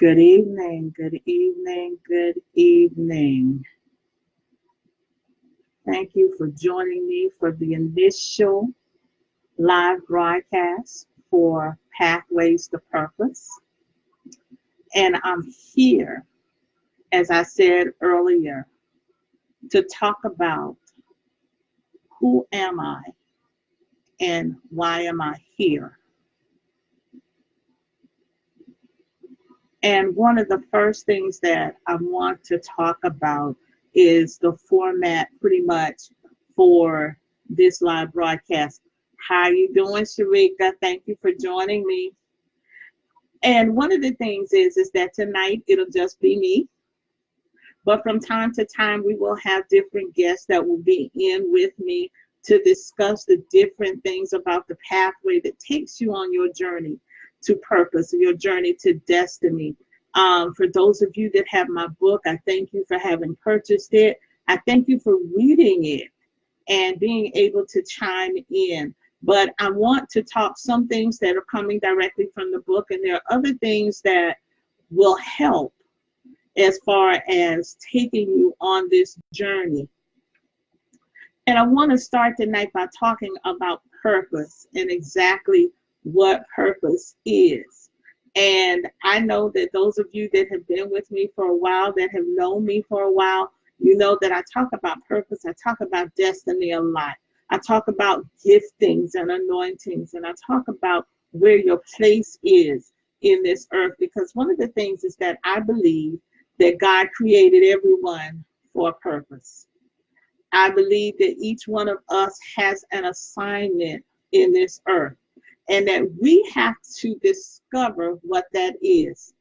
Good evening, good evening, good evening. Thank you for joining me for the initial live broadcast for Pathways to Purpose. And I'm here, as I said earlier, to talk about who am I and why am I here. And one of the first things that I want to talk about is the format pretty much for this live broadcast. How you doing, Sharika? Thank you for joining me. And one of the things is that tonight it'll just be me. But from time to time, we will have different guests that will be in with me to discuss the different things about the pathway that takes you on your journey to purpose, your journey to destiny. For those of you that have my book, I thank you for having purchased it. I thank you for reading it and being able to chime in. But I want to talk some things that are coming directly from the book, and there are other things that will help as far as taking you on this journey. And I want to start tonight by talking about purpose and exactly what purpose is. And I know that those of you that have been with me for a while, that have known me for a while, you know that I talk about purpose. I talk about destiny a lot. I talk about giftings and anointings, and I talk about where your place is in this earth. Because one of the things is that I believe that God created everyone for a purpose. I believe that each one of us has an assignment in this earth, and that we have to discover what that is.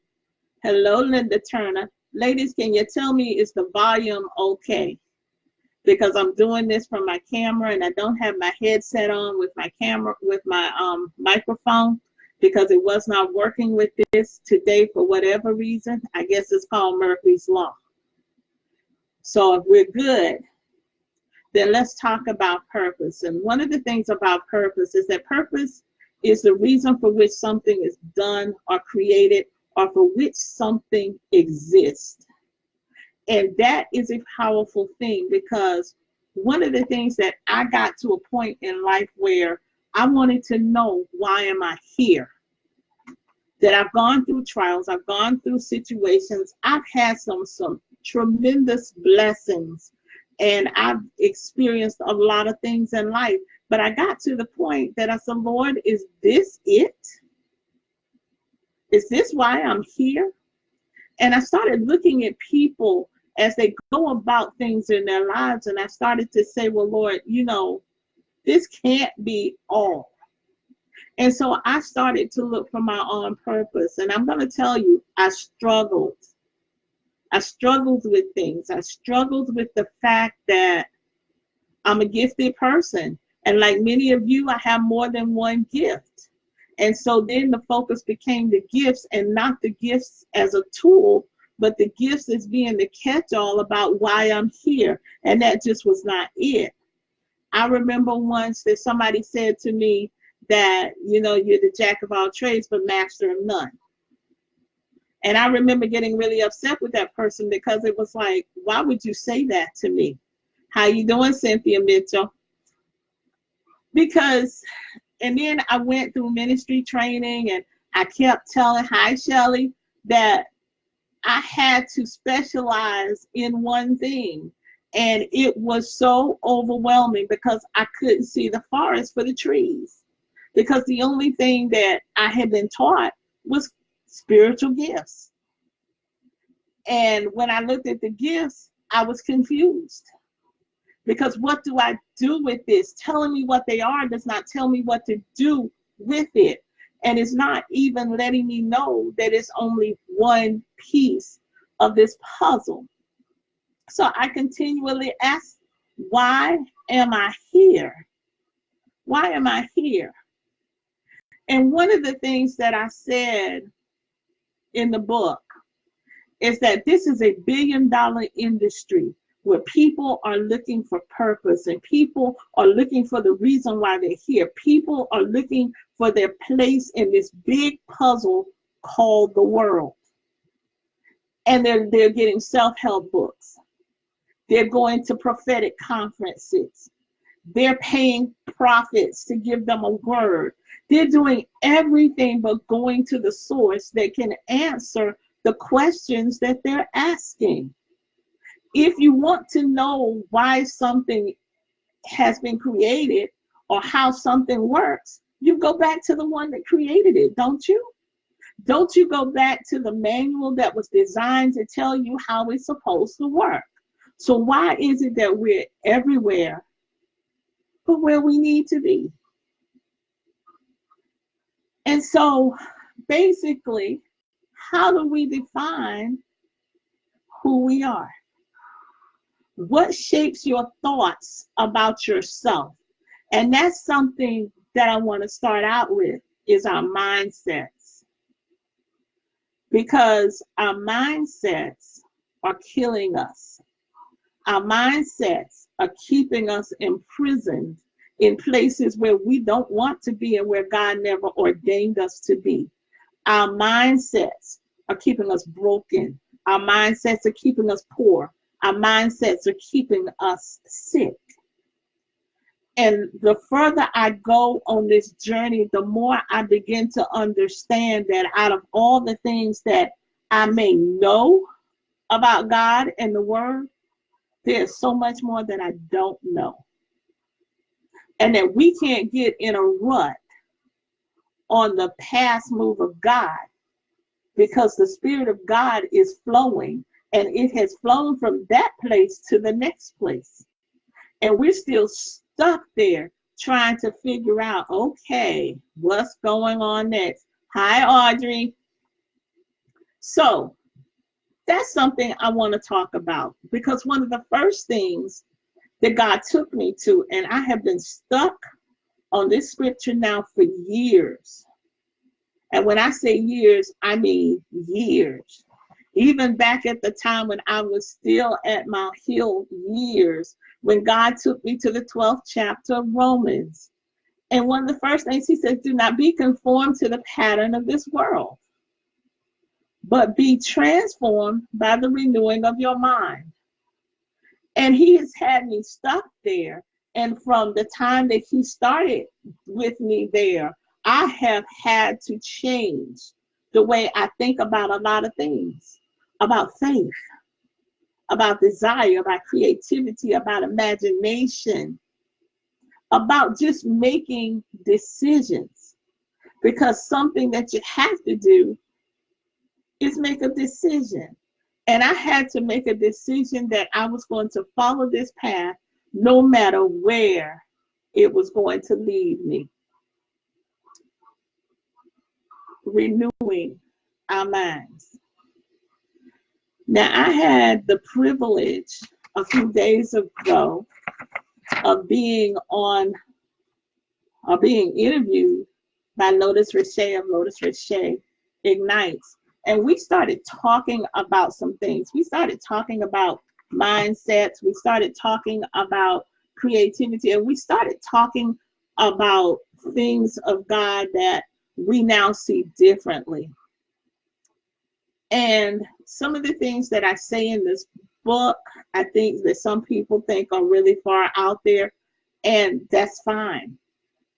Hello, Linda Turner. Ladies, can you tell me, is the volume okay? Because I'm doing this from my camera and I don't have my headset on with my camera, with my microphone, because it was not working with this today for whatever reason. I guess it's called Murphy's Law. So if we're good, then let's talk about purpose. And one of the things about purpose is that purpose is the reason for which something is done or created or for which something exists. And that is a powerful thing, because one of the things that I got to a point in life where I wanted to know, why am I here? That I've gone through trials, I've gone through situations, I've had some tremendous blessings, and I've experienced a lot of things in life. But I got to the point that I said, Lord, is this it? Is this why I'm here? And I started looking at people as they go about things in their lives, and I started to say, well, Lord, this can't be all. And so I started to look for my own purpose. And I'm going to tell you, I struggled. I struggled with things. I struggled with the fact that I'm a gifted person. And like many of you, I have more than one gift. And so then the focus became the gifts, and not the gifts as a tool, but the gifts as being the catch-all about why I'm here. And that just was not it. I remember once that somebody said to me that, you're the jack of all trades, but master of none. And I remember getting really upset with that person, because it was like, why would you say that to me? How you doing, Cynthia Mitchell? Because, and then I went through ministry training, and I kept telling, hi, Shelly, that I had to specialize in one thing. And it was so overwhelming, because I couldn't see the forest for the trees. Because the only thing that I had been taught was spiritual gifts. And when I looked at the gifts, I was confused. Because what do I do with this? Telling me what they are does not tell me what to do with it. And it's not even letting me know that it's only one piece of this puzzle. So I continually ask, why am I here? Why am I here? And one of the things that I said in the book is that this is a billion-dollar industry where people are looking for purpose, and people are looking for the reason why they're here. People are looking for their place in this big puzzle called the world. And they're getting self-help books. They're going to prophetic conferences. They're paying prophets to give them a word. They're doing everything but going to the source that can answer the questions that they're asking. If you want to know why something has been created or how something works, you go back to the one that created it, don't you? Don't you go back to the manual that was designed to tell you how it's supposed to work? So why is it that we're everywhere but where we need to be? And so basically, how do we define who we are? What shapes your thoughts about yourself? And that's something that I want to start out with, is our mindsets. Because our mindsets are killing us. Our mindsets are keeping us imprisoned in places where we don't want to be and where God never ordained us to be. Our mindsets are keeping us broken. Our mindsets are keeping us poor. Our mindsets are keeping us sick. And the further I go on this journey, the more I begin to understand that out of all the things that I may know about God and the Word, there's so much more that I don't know. And that we can't get in a rut on the past move of God, because the Spirit of God is flowing, and it has flown from that place to the next place. And we're still stuck there trying to figure out, okay, what's going on next? Hi, Audrey. So that's something I want to talk about, because one of the first things that God took me to, and I have been stuck on this scripture now for years. And when I say years, I mean years. Even back at the time when I was still at Mount Hill years, when God took me to the 12th chapter of Romans. And one of the first things he said, do not be conformed to the pattern of this world, but be transformed by the renewing of your mind. And he has had me stuck there. And from the time that he started with me there, I have had to change the way I think about a lot of things, about faith, about desire, about creativity, about imagination, about just making decisions. Because something that you have to do is make a decision. And I had to make a decision that I was going to follow this path no matter where it was going to lead me. Renewing our minds. Now, I had the privilege a few days ago of being interviewed by Lotus Riche of Lotus Riche Ignites. And we started talking about some things. We started talking about mindsets. We started talking about creativity. And we started talking about things of God that we now see differently. And some of the things that I say in this book, I think that some people think are really far out there, and that's fine.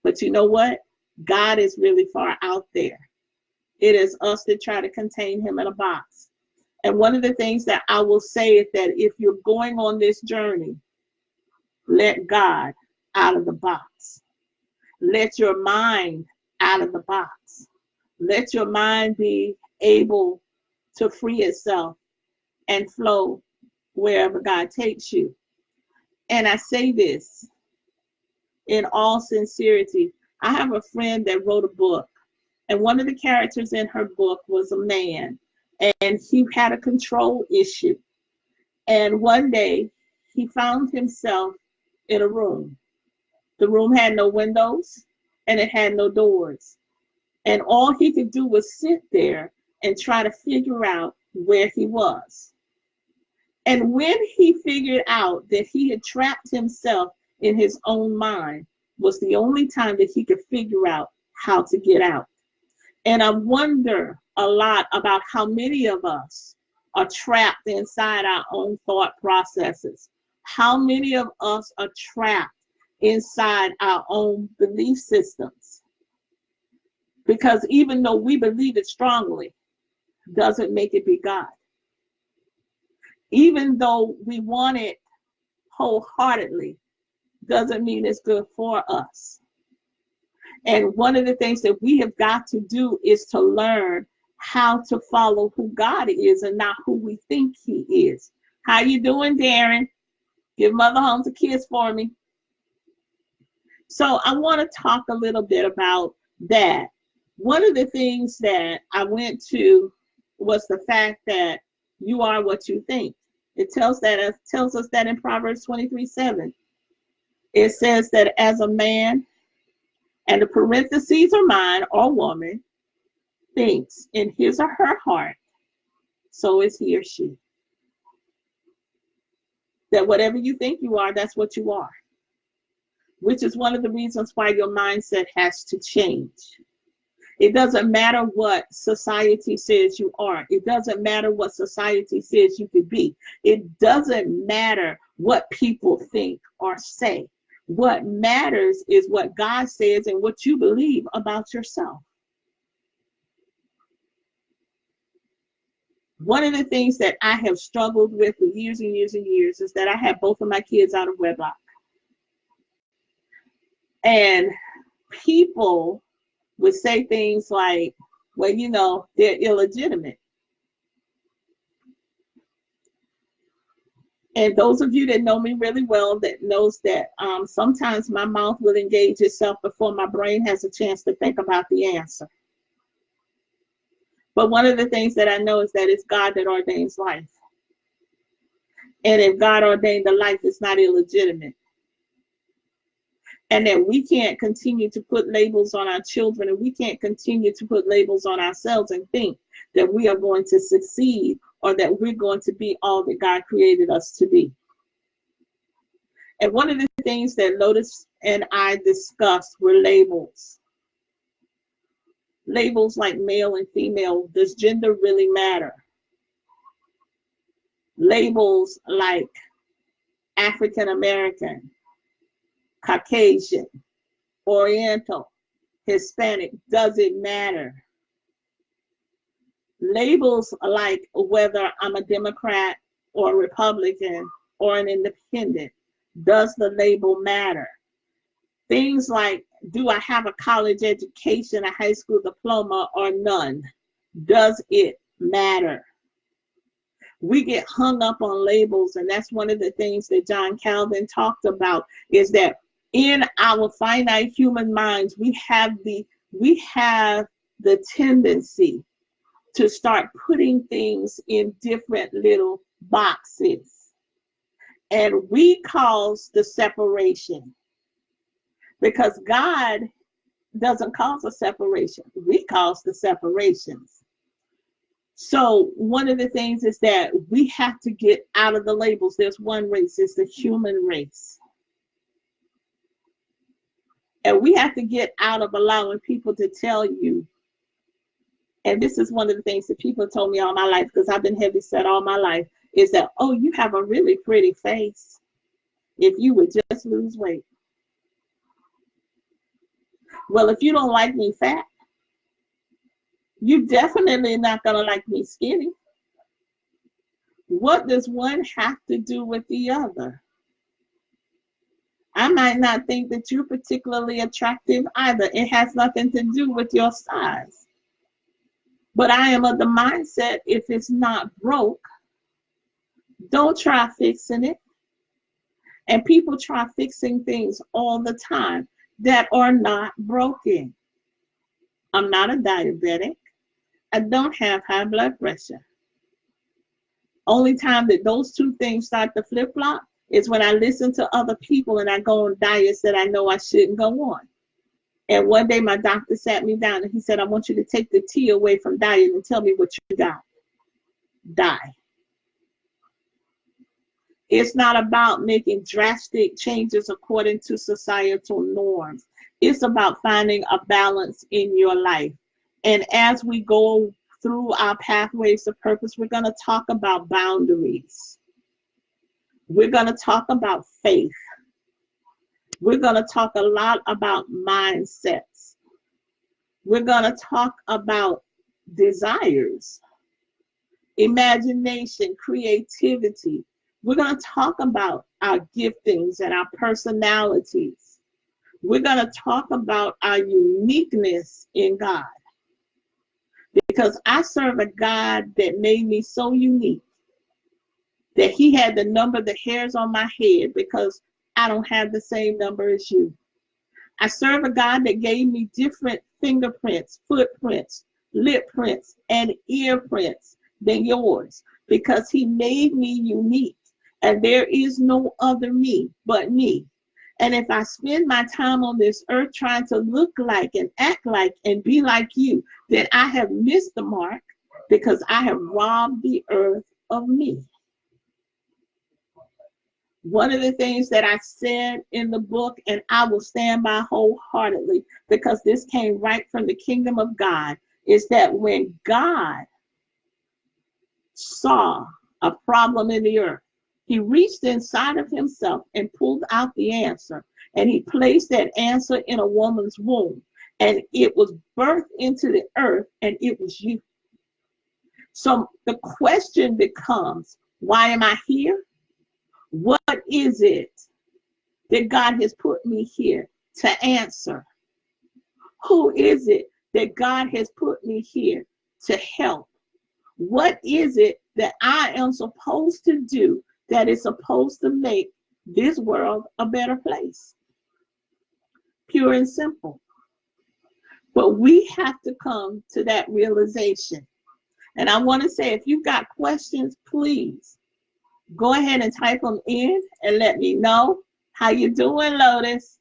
But you know what? God is really far out there. It is us that try to contain him in a box. And one of the things that I will say is that if you're going on this journey, let God out of the box. Let your mind out of the box. Let your mind be able to free itself and flow wherever God takes you. And I say this in all sincerity. I have a friend that wrote a book, and one of the characters in her book was a man, and he had a control issue. And one day he found himself in a room. The room had no windows and it had no doors. And all he could do was sit there and try to figure out where he was. And when he figured out that he had trapped himself in his own mind, was the only time that he could figure out how to get out. And I wonder a lot about how many of us are trapped inside our own thought processes? How many of us are trapped inside our own belief systems? Because even though we believe it strongly, doesn't make it be God. Even though we want it wholeheartedly, doesn't mean it's good for us. And one of the things that we have got to do is to learn how to follow who God is and not who we think he is. How you doing, Darren? Give Mother Holmes a kiss for me. So I want to talk a little bit about that. One of the things that I went to was the fact that you are what you think. It tells us that in Proverbs 23:7. It says that as a man, and the parentheses are man or woman, thinks in his or her heart, so is he or she. That whatever you think you are, that's what you are. Which is one of the reasons why your mindset has to change. It doesn't matter what society says you are. It doesn't matter what society says you could be. It doesn't matter what people think or say. What matters is what God says and what you believe about yourself. One of the things that I have struggled with for years and years and years is that I had both of my kids out of wedlock. And people would say things like, well, you know, they're illegitimate. And those of you that know me really well, that knows that sometimes my mouth will engage itself before my brain has a chance to think about the answer. But one of the things that I know is that it's God that ordains life. And if God ordained the life, it's not illegitimate. And that we can't continue to put labels on our children, and we can't continue to put labels on ourselves and think that we are going to succeed or that we're going to be all that God created us to be. And one of the things that Lotus and I discussed were labels. Labels like male and female. Does gender really matter? Labels like African American, Caucasian, Oriental, Hispanic, does it matter? Labels like whether I'm a Democrat or a Republican or an independent, does the label matter? Things like, do I have a college education, a high school diploma, or none? Does it matter? We get hung up on labels, and that's one of the things that John Calvin talked about, is that in our finite human minds, we have the tendency to start putting things in different little boxes. And we cause the separation, because God doesn't cause a separation. We cause the separations. So one of the things is that we have to get out of the labels. There's one race, it's the human race. And we have to get out of allowing people to tell you, and this is one of the things that people told me all my life, because I've been heavy set all my life, is that, oh, you have a really pretty face if you would just lose weight. Well, if you don't like me fat, you definitely not going to like me skinny. What does one have to do with the other? I might not think that you're particularly attractive either. It has nothing to do with your size. But I am of the mindset, if it's not broke, don't try fixing it. And people try fixing things all the time that are not broken. I'm not a diabetic. I don't have high blood pressure. Only time that those two things start to flip-flop is when I listen to other people and I go on diets that I know I shouldn't go on. And one day my doctor sat me down and he said, I want you to take the T away from diet and tell me what you got. Die. It's not about making drastic changes according to societal norms. It's about finding a balance in your life. And as we go through our Pathways to Purpose, we're going to talk about boundaries. We're going to talk about faith. We're going to talk a lot about mindsets. We're going to talk about desires, imagination, creativity. We're going to talk about our giftings and our personalities. We're going to talk about our uniqueness in God. Because I serve a God that made me so unique that he had to number the hairs on my head because I don't have the same number as you. I serve a God that gave me different fingerprints, footprints, lip prints, and ear prints than yours because he made me unique. And there is no other me but me. And if I spend my time on this earth trying to look like and act like and be like you, then I have missed the mark because I have robbed the earth of me. One of the things that I said in the book, and I will stand by wholeheartedly because this came right from the kingdom of God, is that when God saw a problem in the earth, he reached inside of himself and pulled out the answer. And he placed that answer in a woman's womb. And it was birthed into the earth, and it was you. So the question becomes, why am I here? What is it that God has put me here to answer? Who is it that God has put me here to help? What is it that I am supposed to do that is supposed to make this world a better place? Pure and simple. But we have to come to that realization. And I want to say, if you've got questions, please go ahead and type them in and let me know. How you doing, Lotus?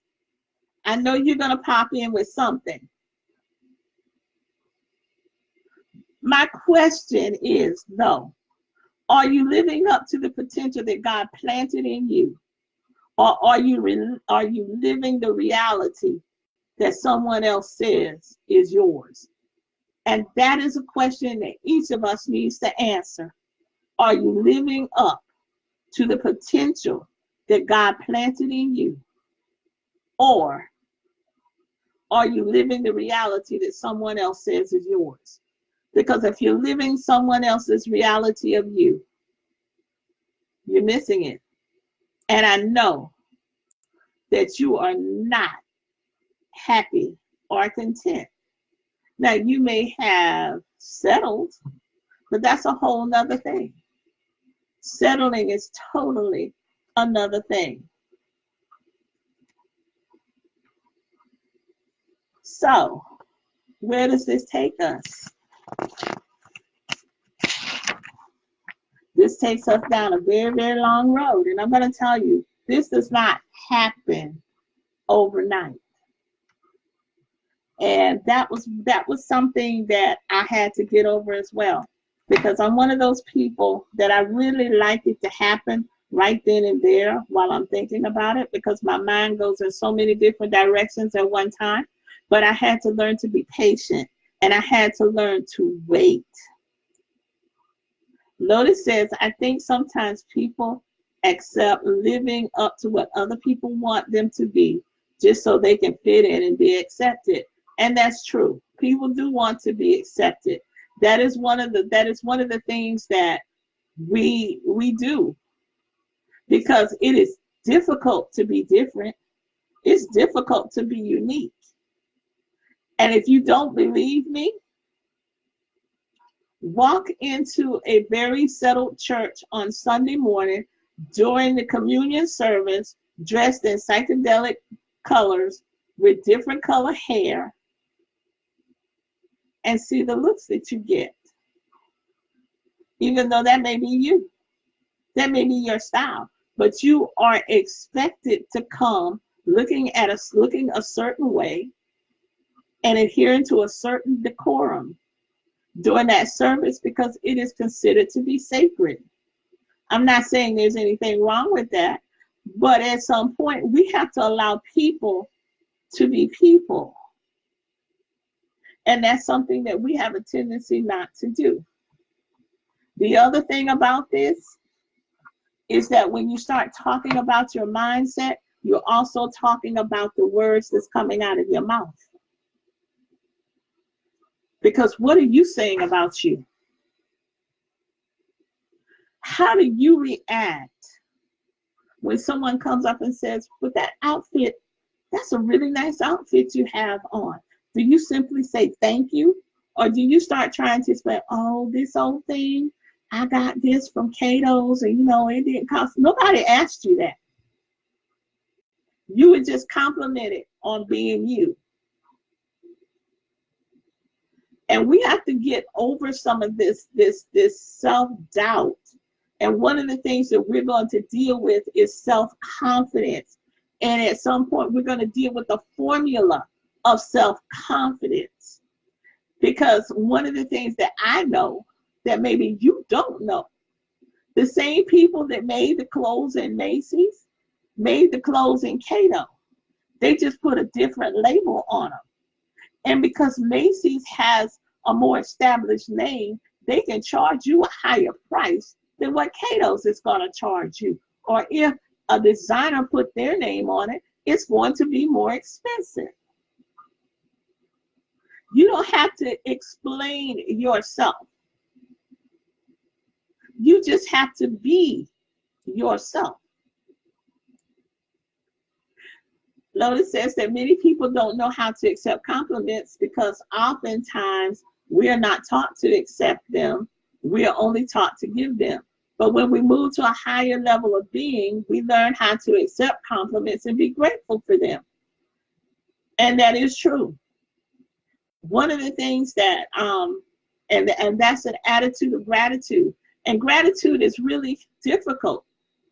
I know you're going to pop in with something. My question is, though, are you living up to the potential that God planted in you? Or are you living the reality that someone else says is yours? And that is a question that each of us needs to answer. Are you living up to the potential that God planted in you? Or are you living the reality that someone else says is yours? Because if you're living someone else's reality of you, you're missing it. And I know that you are not happy or content. Now, you may have settled, but that's a whole nother thing. Settling is totally another thing. So, where does this take us? This takes us down a very, very long road. And I'm going to tell you, this does not happen overnight. And that was something that I had to get over as well. Because I'm one of those people that I really like it to happen right then and there while I'm thinking about it, because my mind goes in so many different directions at one time. But I had to learn to be patient, and I had to learn to wait. Lotus says, I think sometimes people accept living up to what other people want them to be just so they can fit in and be accepted. And that's true. People do want to be accepted. That is one of the things that we do, because it is difficult to be different. It's difficult to be unique. And if you don't believe me, walk into a very settled church on Sunday morning during the communion service, dressed in psychedelic colors with different color hair, and see the looks that you get. Even though that may be you, that may be your style, but you are expected to come looking a certain way and adhering to a certain decorum during that service, because it is considered to be sacred. I'm not saying there's anything wrong with that, but at some point we have to allow people to be people. And that's something that we have a tendency not to do. The other thing about this is that when you start talking about your mindset, you're also talking about the words that's coming out of your mouth. Because what are you saying about you? How do you react when someone comes up and says, with that outfit, that's a really nice outfit you have on? Do you simply say thank you? Or do you start trying to explain, oh, this old thing, I got this from Cato's, and it didn't cost. Nobody asked you that. You were just complimented on being you. And we have to get over some of this self-doubt. And one of the things that we're going to deal with is self-confidence. And at some point, we're going to deal with the formula of self-confidence. Because one of the things that I know that maybe you don't know, the same people that made the clothes in Macy's made the clothes in Cato. They just put a different label on them. And because Macy's has a more established name, they can charge you a higher price than what Cato's is going to charge you. Or if a designer put their name on it, it's going to be more expensive. You don't have to explain yourself. You just have to be yourself. Lotus says that many people don't know how to accept compliments because oftentimes we are not taught to accept them. We are only taught to give them. But when we move to a higher level of being, we learn how to accept compliments and be grateful for them. And that is true. One of the things that, and that's an attitude of gratitude. And gratitude is really difficult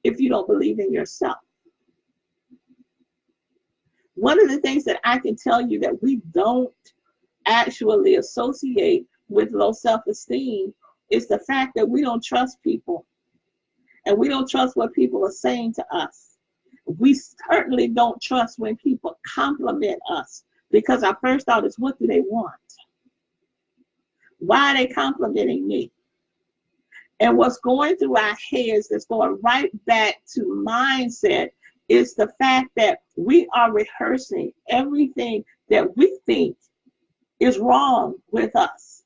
if you don't believe in yourself. One of the things that I can tell you that we don't actually associate with low self-esteem is the fact that we don't trust people. And we don't trust what people are saying to us. We certainly don't trust when people compliment us, because our first thought is, what do they want? Why are they complimenting me? And what's going through our heads that's going right back to mindset is the fact that we are rehearsing everything that we think is wrong with us.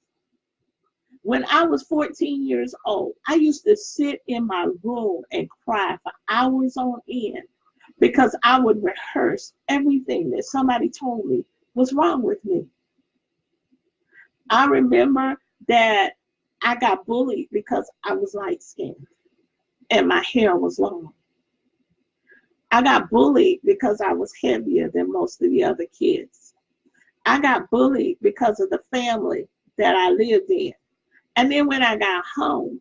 When I was 14 years old, I used to sit in my room and cry for hours on end because I would rehearse everything that somebody told me was wrong with me. I remember that I got bullied because I was light-skinned and my hair was long. I got bullied because I was heavier than most of the other kids. I got bullied because of the family that I lived in. And then when I got home,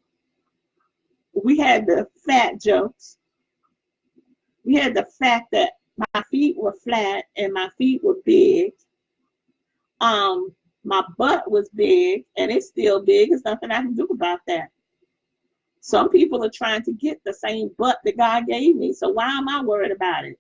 we had the fat jokes. We had the fact that my feet were flat and my feet were big. My butt was big and it's still big. There's nothing I can do about that. Some people are trying to get the same butt that God gave me. So why am I worried about it?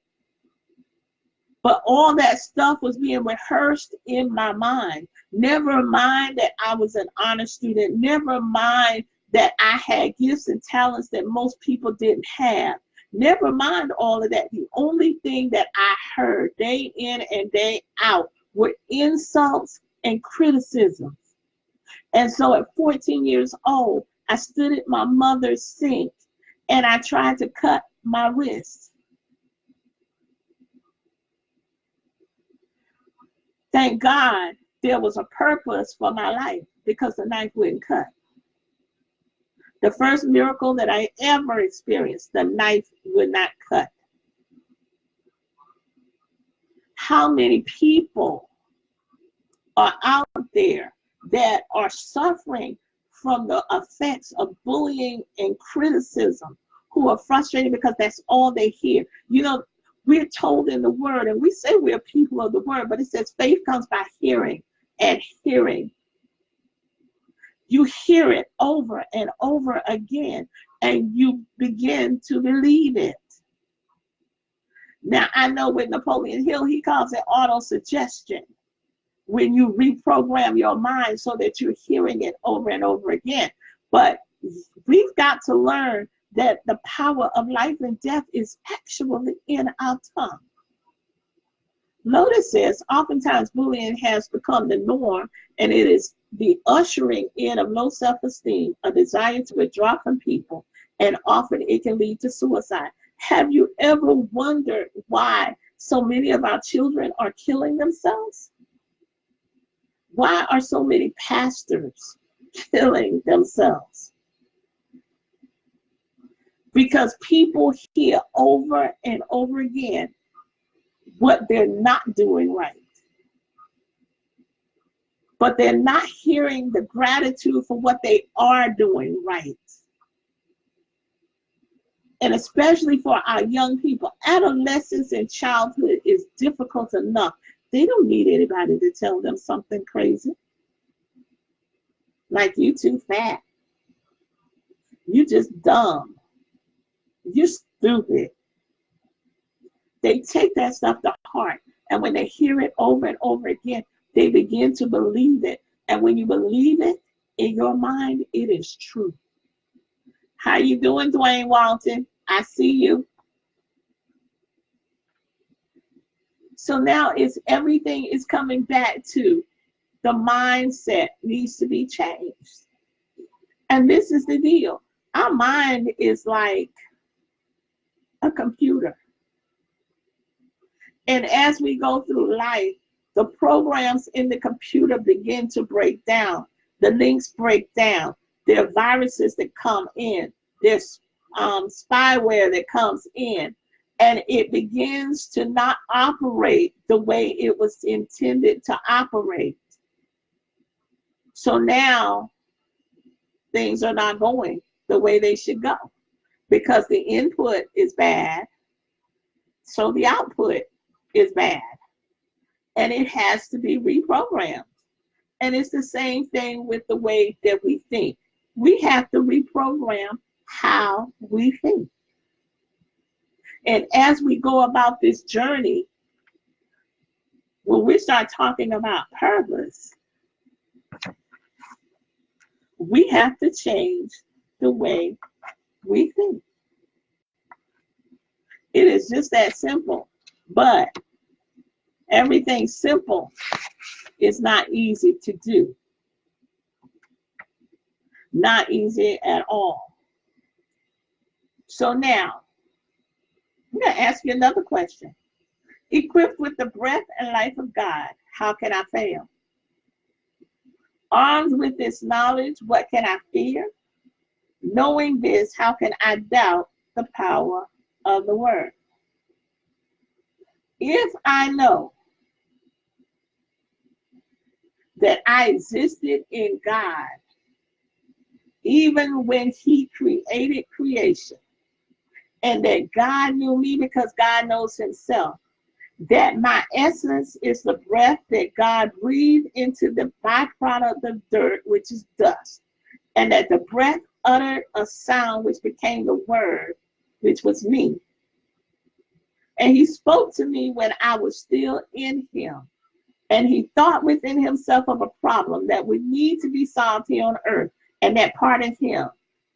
But all that stuff was being rehearsed in my mind. Never mind that I was an honor student. Never mind that I had gifts and talents that most people didn't have. Never mind all of that. The only thing that I heard day in and day out were insults and criticisms. And so at 14 years old, I stood at my mother's sink and I tried to cut my wrist. Thank God there was a purpose for my life because the knife wouldn't cut. The first miracle that I ever experienced, the knife would not cut. How many people are out there that are suffering from the effects of bullying and criticism, who are frustrated because that's all they hear? You know, we're told in the word, and we say we're people of the word, but it says faith comes by hearing and hearing. You hear it over and over again, and you begin to believe it. Now, I know with Napoleon Hill, he calls it auto-suggestion. when you reprogram your mind so that you're hearing it over and over again. But we've got to learn that the power of life and death is actually in our tongue. Notice this, oftentimes bullying has become the norm, and it is the ushering in of low self-esteem, a desire to withdraw from people, and often it can lead to suicide. Have you ever wondered why so many of our children are killing themselves? Why are so many pastors killing themselves? Because people hear over and over again what they're not doing right. But they're not hearing the gratitude for what they are doing right. And especially for our young people, adolescence and childhood is difficult enough. They don't need anybody to tell them something crazy. Like, you too fat. You just dumb. You're stupid. They take that stuff to heart. And when they hear it over and over again, they begin to believe it. And when you believe it in your mind, it is true. How you doing, Dwayne Walton? I see you. So now everything is coming back to the mindset needs to be changed. And this is the deal. Our mind is like a computer. And as we go through life, the programs in the computer begin to break down. The links break down. There are viruses that come in. There's spyware that comes in. And it begins to not operate the way it was intended to operate. So now things are not going the way they should go because the input is bad. So the output is bad. And it has to be reprogrammed. And it's the same thing with the way that we think. We have to reprogram how we think. And as we go about this journey, when we start talking about purpose, we have to change the way we think. It is just that simple. But everything simple is not easy to do. Not easy at all. So now, I'm going to ask you another question. Equipped with the breath and life of God, how can I fail? Armed with this knowledge, what can I fear? Knowing this, how can I doubt the power of the word? If I know that I existed in God, even when he created creation, and that God knew me because God knows himself, that my essence is the breath that God breathed into the byproduct of dirt, which is dust, and that the breath uttered a sound which became the word, which was me. And he spoke to me when I was still in him. And he thought within himself of a problem that would need to be solved here on earth. And that part of him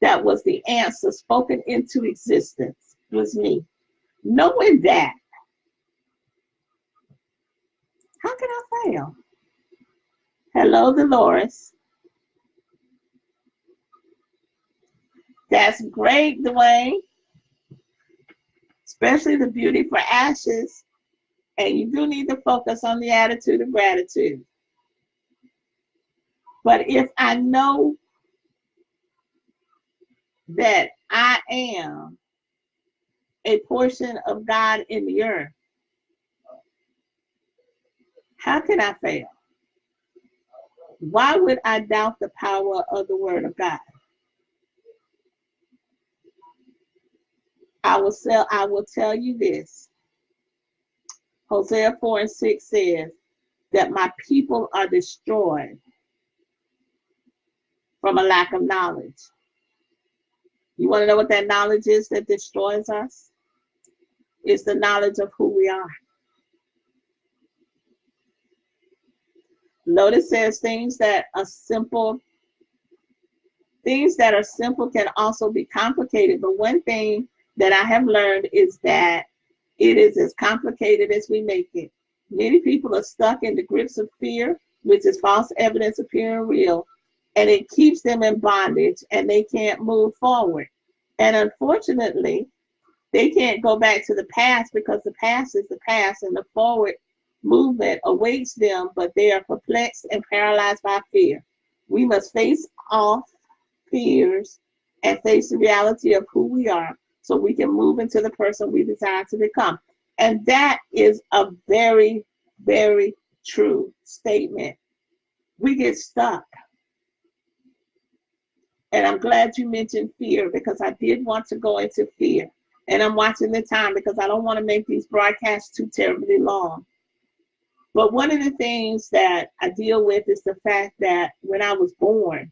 that was the answer spoken into existence was me. Knowing that, how can I fail? Hello, Dolores. That's great, Dwayne. Especially the beauty for ashes. And you do need to focus on the attitude of gratitude. But if I know that I am a portion of God in the earth, how can I fail? Why would I doubt the power of the word of God? I will tell you this. Hosea 4:6 says that my people are destroyed from a lack of knowledge. You want to know what that knowledge is that destroys us? It's the knowledge of who we are. Lotus says things that are simple can also be complicated. But one thing that I have learned is that it is as complicated as we make it. Many people are stuck in the grips of fear, which is false evidence appearing real, and it keeps them in bondage and they can't move forward. And unfortunately, they can't go back to the past because the past is the past and the forward movement awaits them, but they are perplexed and paralyzed by fear. We must face off fears and face the reality of who we are so we can move into the person we desire to become. And that is a very, very true statement. We get stuck. And I'm glad you mentioned fear because I did want to go into fear. And I'm watching the time because I don't want to make these broadcasts too terribly long. But one of the things that I deal with is the fact that when I was born,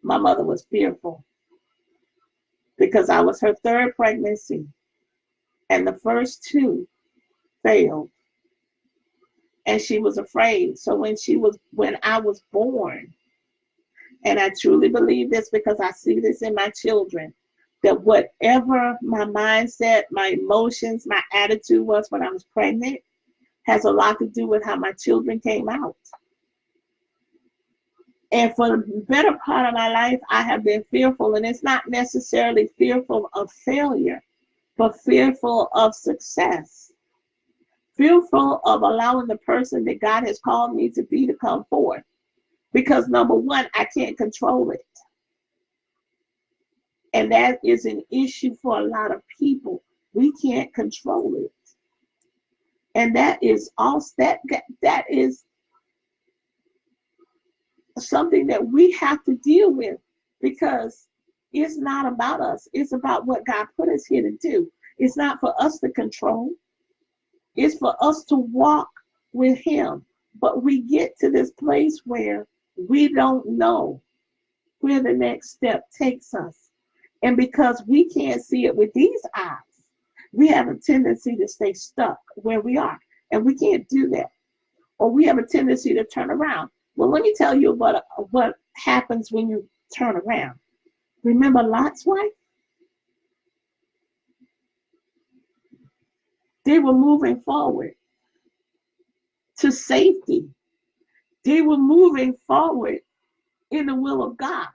my mother was fearful because I was her third pregnancy and the first two failed. And she was afraid. So when I was born, and I truly believe this because I see this in my children, that whatever my mindset, my emotions, my attitude was when I was pregnant has a lot to do with how my children came out. And for the better part of my life, I have been fearful, and it's not necessarily fearful of failure, but fearful of success, fearful of allowing the person that God has called me to be to come forth. Because number one, I can't control it. And that is an issue for a lot of people. We can't control it. And that is also that is something that we have to deal with because it's not about us. It's about what God put us here to do. It's not for us to control. It's for us to walk with him. But we get to this place where we don't know where the next step takes us. And because we can't see it with these eyes, we have a tendency to stay stuck where we are. And we can't do that. Or we have a tendency to turn around. Well, let me tell you what happens when you turn around. Remember Lot's wife? They were moving forward to safety. They were moving forward in the will of God.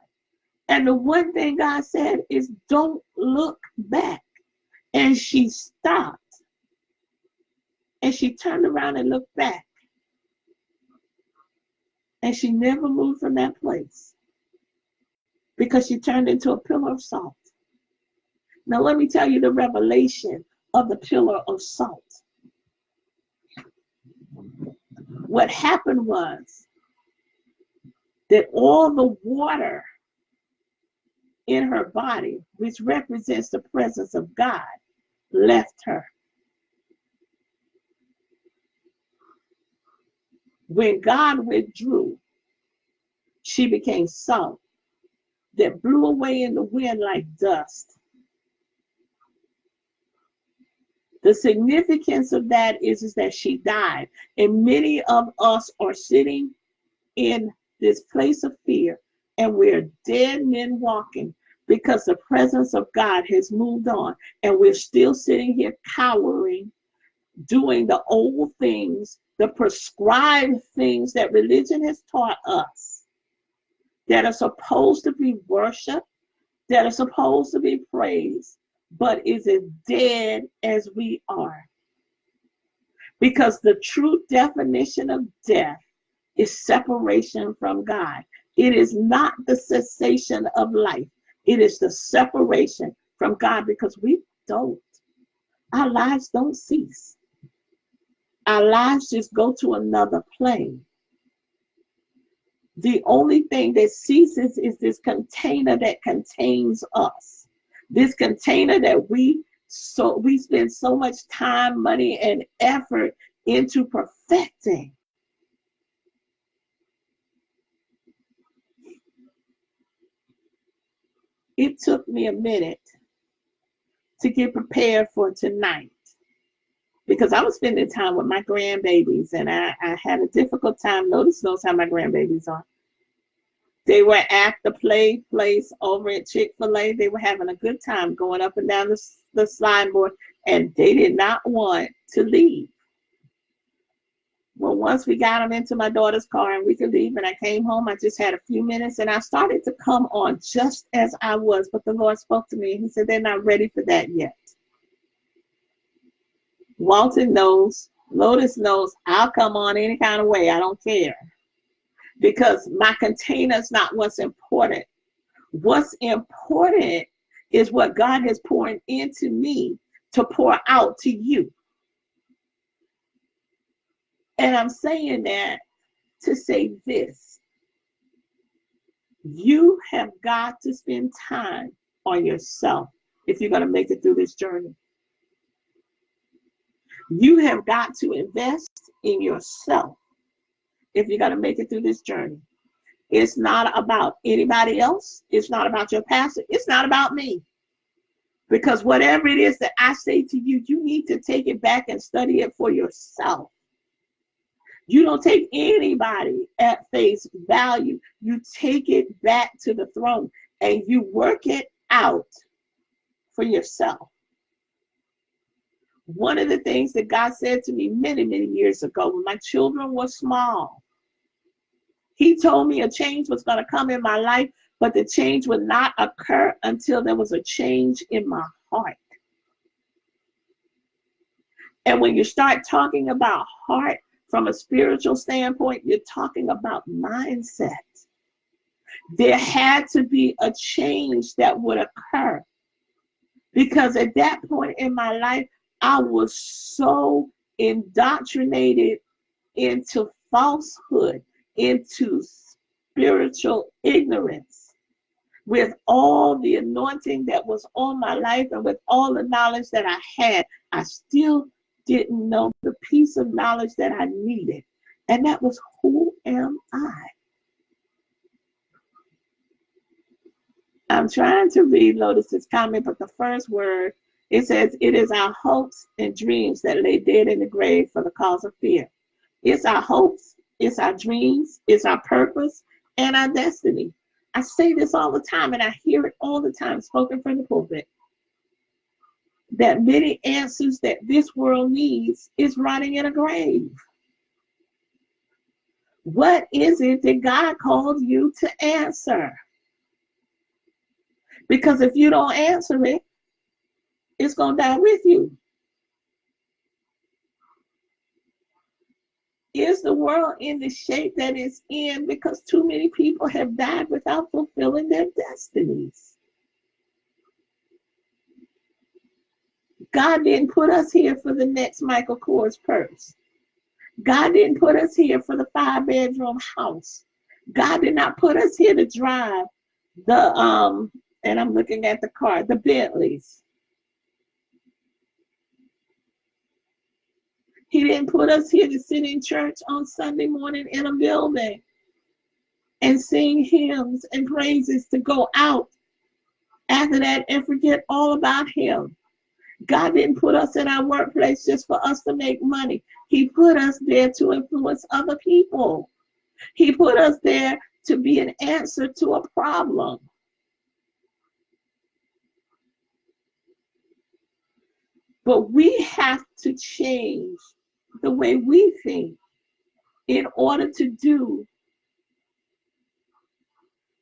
And the one thing God said is, don't look back. And she stopped. And she turned around and looked back. And she never moved from that place because she turned into a pillar of salt. Now, let me tell you the revelation of the pillar of salt. What happened was that all the water in her body, which represents the presence of God, left her. When God withdrew, she became salt that blew away in the wind like dust. The significance of that is that she died. And many of us are sitting in this place of fear, and we're dead men walking because the presence of God has moved on, and we're still sitting here cowering, doing the old things, the prescribed things that religion has taught us that are supposed to be worshiped, that are supposed to be praised, but is as dead as we are. Because the true definition of death is separation from God. It is not the cessation of life. It is the separation from God because our lives don't cease. Our lives just go to another plane. The only thing that ceases is this container that contains us. This container that we spend so much time, money, and effort into perfecting. It took me a minute to get prepared for tonight because I was spending time with my grandbabies, and I had a difficult time. Lotus knows how my grandbabies are. They were at the play place over at Chick-fil-A. They were having a good time going up and down the slide board, and they did not want to leave. Well, once we got them into my daughter's car and we could leave, and I came home, I just had a few minutes, and I started to come on just as I was. But the Lord spoke to me, and he said, they're not ready for that yet. Walton knows, Lotus knows, I'll come on any kind of way. I don't care. Because my container is not what's important. What's important is what God has poured into me to pour out to you. And I'm saying that to say this. You have got to spend time on yourself if you're going to make it through this journey. You have got to invest in yourself if you're going to make it through this journey. It's not about anybody else. It's not about your pastor. It's not about me. Because whatever it is that I say to you, you need to take it back and study it for yourself. You don't take anybody at face value. You take it back to the throne and you work it out for yourself. One of the things that God said to me many, many years ago when my children were small, he told me a change was going to come in my life, but the change would not occur until there was a change in my heart. And when you start talking about heart from a spiritual standpoint, you're talking about mindset. There had to be a change that would occur. Because at that point in my life, I was so indoctrinated into falsehood, into spiritual ignorance, with all the anointing that was on my life and with all the knowledge that I had, I still didn't know the piece of knowledge that I needed. And that was, who am I? I'm trying to read Lotus's comment, but the first word, it says, it is our hopes and dreams that lay dead in the grave for the cause of fear. It's our hopes, it's our dreams, it's our purpose, and our destiny. I say this all the time, and I hear it all the time spoken from the pulpit, that many answers that this world needs is rotting in a grave. What is it that God called you to answer? Because if you don't answer it, it's going to die with you. Is the world in the shape that it's in because too many people have died without fulfilling their destinies? God didn't put us here for the next Michael Kors purse. God didn't put us here for the 5-bedroom house. God did not put us here to drive the and I'm looking at the car, the Bentleys. He didn't put us here to sit in church on Sunday morning in a building and sing hymns and praises to go out after that and forget all about him. God didn't put us in our workplace just for us to make money. He put us there to influence other people. He put us there to be an answer to a problem. But we have to change the way we think in order to do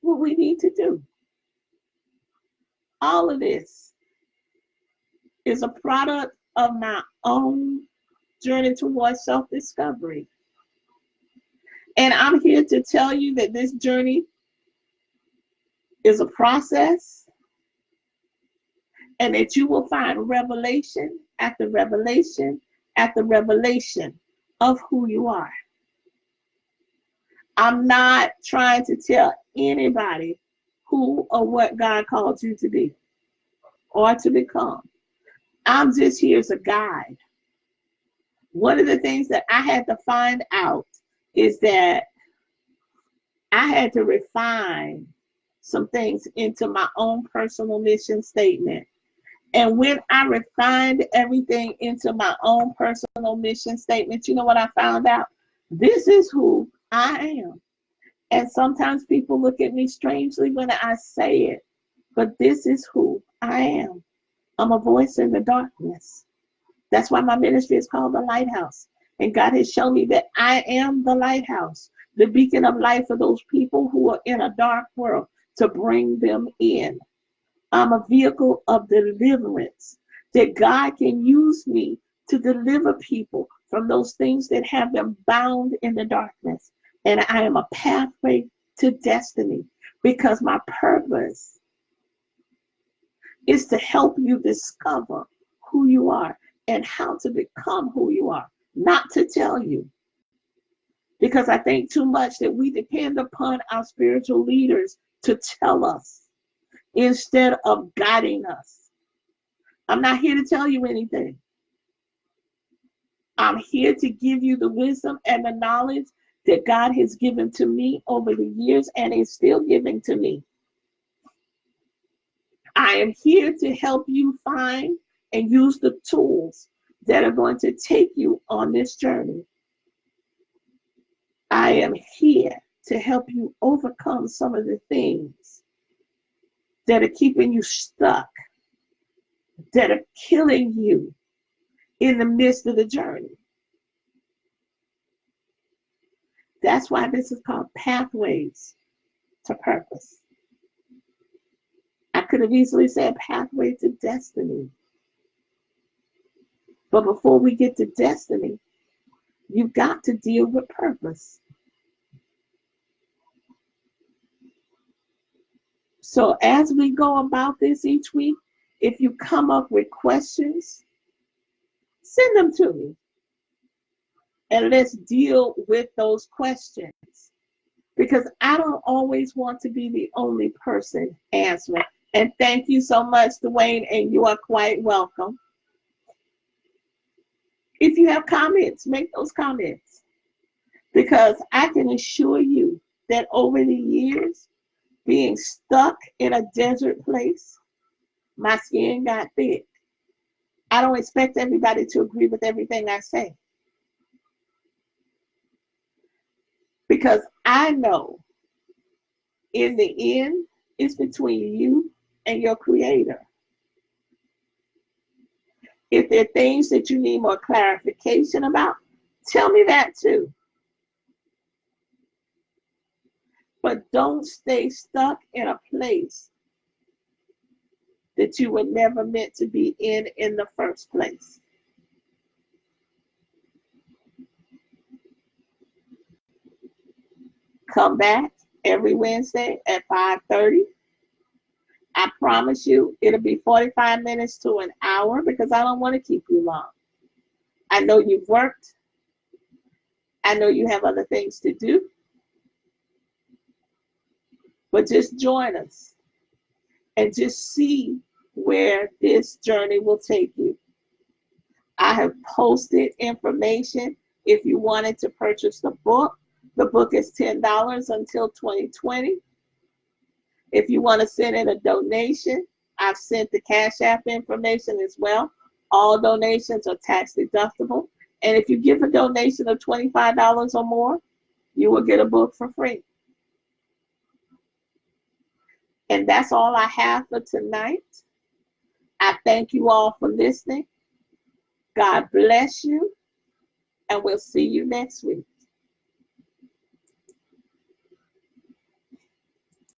what we need to do. All of this is a product of my own journey towards self-discovery. And I'm here to tell you that this journey is a process, and that you will find revelation after revelation after revelation of who you are. I'm not trying to tell anybody who or what God called you to be or to become. I'm just here as a guide. One of the things that I had to find out is that I had to refine some things into my own personal mission statement. And when I refined everything into my own personal mission statement, you know what I found out? This is who I am. And sometimes people look at me strangely when I say it, but this is who I am. I'm a voice in the darkness. That's why my ministry is called The Lighthouse. And God has shown me that I am the lighthouse, the beacon of light for those people who are in a dark world, to bring them in. I'm a vehicle of deliverance, that God can use me to deliver people from those things that have them bound in the darkness. And I am a pathway to destiny, because my purpose is to help you discover who you are and how to become who you are, not to tell you. Because I think too much that we depend upon our spiritual leaders to tell us instead of guiding us. I'm not here to tell you anything. I'm here to give you the wisdom and the knowledge that God has given to me over the years and is still giving to me. I am here to help you find and use the tools that are going to take you on this journey. I am here to help you overcome some of the things that are keeping you stuck, that are killing you in the midst of the journey. That's why this is called Pathways to Purpose. I could have easily said Pathway to Destiny. But before we get to destiny, you've got to deal with purpose. So as we go about this each week, if you come up with questions, send them to me. And let's deal with those questions. Because I don't always want to be the only person answering. And thank you so much, Dwayne, and you are quite welcome. If you have comments, make those comments. Because I can assure you that over the years, being stuck in a desert place, my skin got thick. I don't expect everybody to agree with everything I say. Because I know in the end, it's between you and your creator. If there are things that you need more clarification about, tell me that too. But don't stay stuck in a place that you were never meant to be in the first place. Come back every Wednesday at 5:30. I promise you it'll be 45 minutes to an hour, because I don't want to keep you long. I know you've worked. I know you have other things to do. But just join us and just see where this journey will take you. I have posted information if you wanted to purchase the book. The book is $10 until 2020. If you want to send in a donation, I've sent the Cash App information as well. All donations are tax deductible. And if you give a donation of $25 or more, you will get a book for free. And that's all I have for tonight. I thank you all for listening. God bless you, and we'll see you next week.